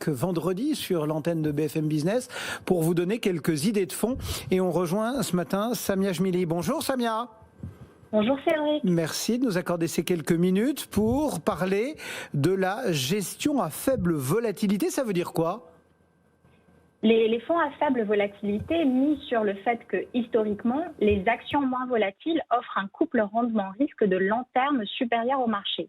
chaque vendredi sur l'antenne de BFM Business pour vous donner quelques idées de fonds. Et on rejoint ce matin Samia Jmili. Bonjour Samia. Bonjour Cédric. Merci de nous accorder ces quelques minutes pour parler de la gestion à faible volatilité. Ça veut dire quoi ? Les fonds à faible volatilité misent sur le fait que, historiquement, les actions moins volatiles offrent un couple rendement-risque de long terme supérieur au marché.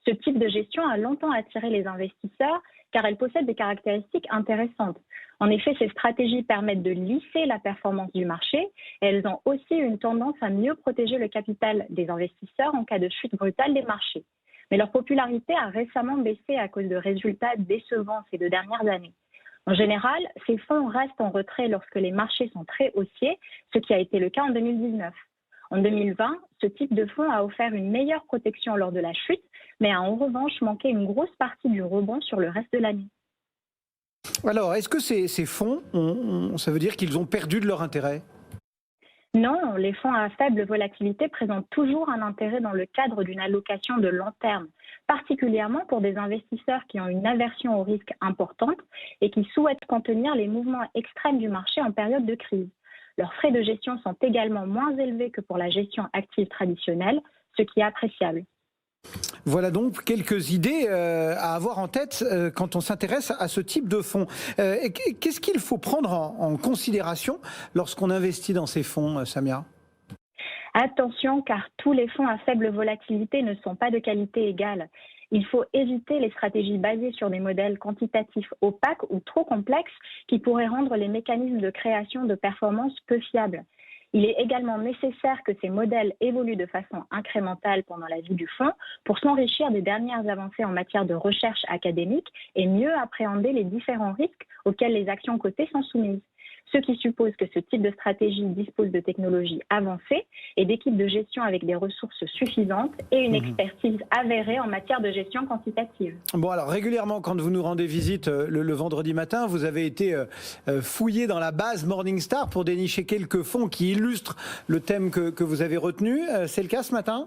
Ce type de gestion a longtemps attiré les investisseurs car elle possède des caractéristiques intéressantes. En effet, ces stratégies permettent de lisser la performance du marché et elles ont aussi une tendance à mieux protéger le capital des investisseurs en cas de chute brutale des marchés. Mais leur popularité a récemment baissé à cause de résultats décevants ces 2 dernières années. En général, ces fonds restent en retrait lorsque les marchés sont très haussiers, ce qui a été le cas en 2019. En 2020, ce type de fonds a offert une meilleure protection lors de la chute, mais a en revanche manqué une grosse partie du rebond sur le reste de l'année. Alors, est-ce que ces fonds, ça veut dire qu'ils ont perdu de leur intérêt ? Non, les fonds à faible volatilité présentent toujours un intérêt dans le cadre d'une allocation de long terme, particulièrement pour des investisseurs qui ont une aversion au risque importante et qui souhaitent contenir les mouvements extrêmes du marché en période de crise. Leurs frais de gestion sont également moins élevés que pour la gestion active traditionnelle, ce qui est appréciable. Voilà donc quelques idées à avoir en tête quand on s'intéresse à ce type de fonds. Qu'est-ce qu'il faut prendre en considération lorsqu'on investit dans ces fonds, Samia ? Attention, car tous les fonds à faible volatilité ne sont pas de qualité égale. Il faut éviter les stratégies basées sur des modèles quantitatifs opaques ou trop complexes qui pourraient rendre les mécanismes de création de performance peu fiables. Il est également nécessaire que ces modèles évoluent de façon incrémentale pendant la vie du fonds pour s'enrichir des dernières avancées en matière de recherche académique et mieux appréhender les différents risques auxquels les actions cotées sont soumises. Ce qui suppose que ce type de stratégie dispose de technologies avancées et d'équipes de gestion avec des ressources suffisantes et une expertise avérée en matière de gestion quantitative. Bon, alors régulièrement, quand vous nous rendez visite le vendredi matin, vous avez été fouillé dans la base Morningstar pour dénicher quelques fonds qui illustrent le thème que vous avez retenu. C'est le cas ce matin ?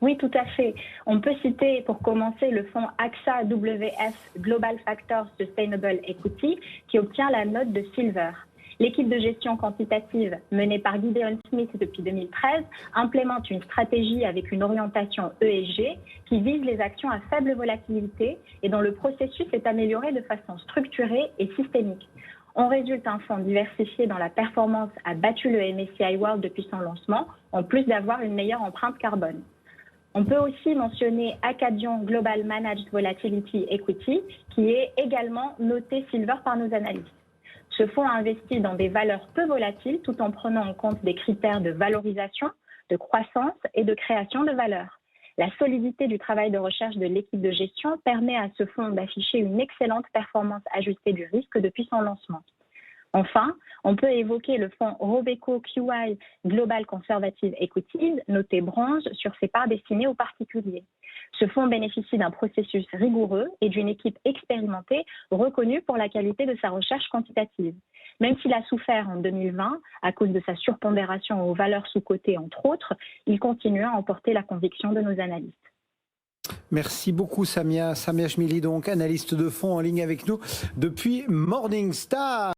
Oui, tout à fait. On peut citer pour commencer le fonds AXA WS Global Factor Sustainable Equity qui obtient la note de Silver. L'équipe de gestion quantitative menée par Gideon Smith depuis 2013 implémente une stratégie avec une orientation ESG qui vise les actions à faible volatilité et dont le processus est amélioré de façon structurée et systémique. En résulte un fonds diversifié dont la performance a battu le MSCI World depuis son lancement, en plus d'avoir une meilleure empreinte carbone. On peut aussi mentionner Acadian Global Managed Volatility Equity, qui est également noté Silver par nos analystes. Ce fonds investit dans des valeurs peu volatiles tout en prenant en compte des critères de valorisation, de croissance et de création de valeur. La solidité du travail de recherche de l'équipe de gestion permet à ce fonds d'afficher une excellente performance ajustée du risque depuis son lancement. Enfin, on peut évoquer le fonds Robeco QI Global Conservative Equities, noté bronze sur ses parts destinées aux particuliers. Ce fonds bénéficie d'un processus rigoureux et d'une équipe expérimentée reconnue pour la qualité de sa recherche quantitative. Même s'il a souffert en 2020 à cause de sa surpondération aux valeurs sous-cotées entre autres, il continue à emporter la conviction de nos analystes. Merci beaucoup Samia Jmili, donc analyste de fonds en ligne avec nous depuis Morningstar.